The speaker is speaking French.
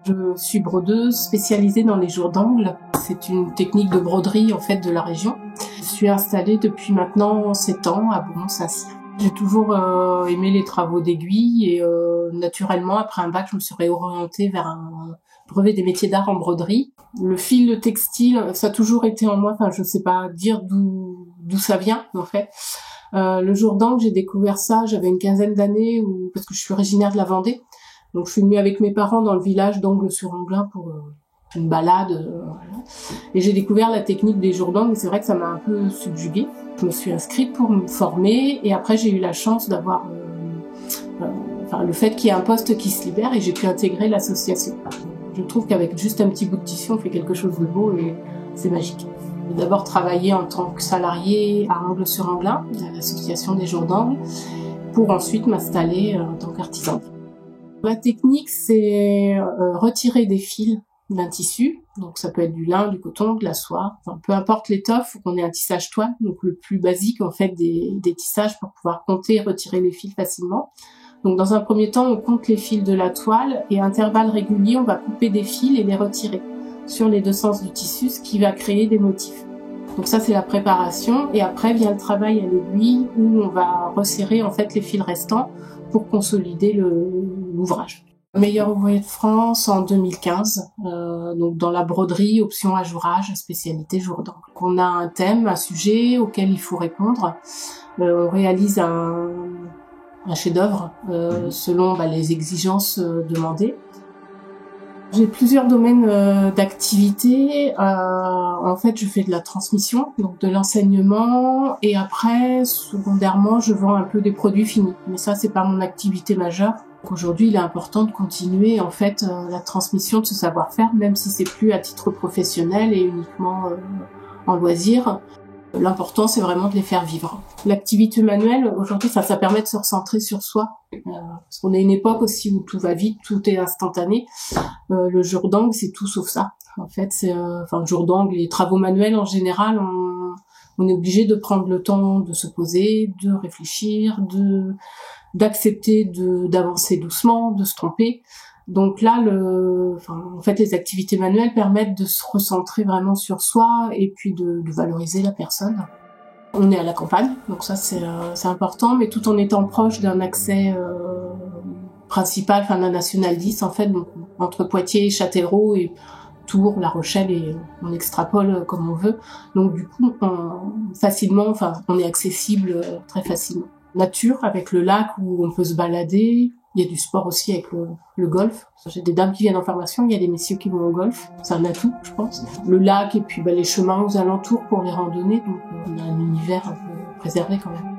Je suis brodeuse spécialisée dans les jours d'angle. C'est une technique de broderie en fait de la région. Je suis installée depuis maintenant 7 ans à Beaumont-Saint-Cyr. J'ai toujours aimé les travaux d'aiguille et naturellement après un bac je me suis réorientée vers un brevet des métiers d'art en broderie. Le fil textile, ça a toujours été en moi. Enfin, je sais pas dire d'où ça vient en fait. Le jour d'angle, j'ai découvert ça. J'avais une quinzaine d'années parce que je suis originaire de la Vendée. Donc je suis venue avec mes parents dans le village d'Angles-sur-Anglin pour une balade. Voilà. Et j'ai découvert la technique des jours d'angle et c'est vrai que ça m'a un peu subjuguée. Je me suis inscrite pour me former et après j'ai eu la chance d'avoir le fait qu'il y ait un poste qui se libère et j'ai pu intégrer l'association. Je trouve qu'avec juste un petit bout de tissu, on fait quelque chose de beau et c'est magique. J'ai d'abord travaillé en tant que salariée à Angles-sur-Anglin, à l'association des jours d'angle, pour ensuite m'installer en tant qu'artisan. La technique, c'est retirer des fils d'un tissu. Donc ça peut être du lin, du coton, de la soie, enfin, peu importe l'étoffe, faut qu'on ait un tissage toile, donc le plus basique en fait des tissages pour pouvoir compter et retirer les fils facilement. Donc dans un premier temps, on compte les fils de la toile et à intervalles réguliers, on va couper des fils et les retirer sur les deux sens du tissu, ce qui va créer des motifs. Donc ça c'est la préparation et après vient le travail à l'aiguille où on va resserrer en fait les fils restants pour consolider l'ouvrage. Meilleur ouvrier de France en 2015, donc dans la broderie, option ajourage, spécialité jour d'angle. On a un thème, un sujet auquel il faut répondre. On réalise un chef-d'œuvre selon les exigences demandées. J'ai plusieurs domaines d'activité. En fait, je fais de la transmission, donc de l'enseignement, et après, secondairement, je vends un peu des produits finis. Mais ça, c'est pas mon activité majeure. Donc aujourd'hui, il est important de continuer en fait la transmission de ce savoir-faire, même si c'est plus à titre professionnel et uniquement en loisir. L'important, c'est vraiment de les faire vivre. L'activité manuelle, aujourd'hui, ça permet de se recentrer sur soi. Parce qu'on est une époque aussi où tout va vite, tout est instantané. Le jour d'angle, c'est tout sauf ça. En fait, le jour d'angle, les travaux manuels en général, on est obligé de prendre le temps de se poser, de réfléchir, d'accepter d'avancer doucement, de se tromper. Donc là, en fait, les activités manuelles permettent de se recentrer vraiment sur soi et puis de valoriser la personne. On est à la campagne, donc ça c'est important, mais tout en étant proche d'un accès principal, d'un national 10 en fait, donc entre Poitiers, Châtellerault et Tours, La Rochelle et on extrapole comme on veut. Donc du coup, on est accessible très facilement. Nature avec le lac où on peut se balader. Il y a du sport aussi avec le golf. J'ai des dames qui viennent en formation, il y a des messieurs qui vont au golf. C'est un atout, je pense. Le lac et puis les chemins aux alentours pour les randonnées. Donc on a un univers un peu préservé quand même.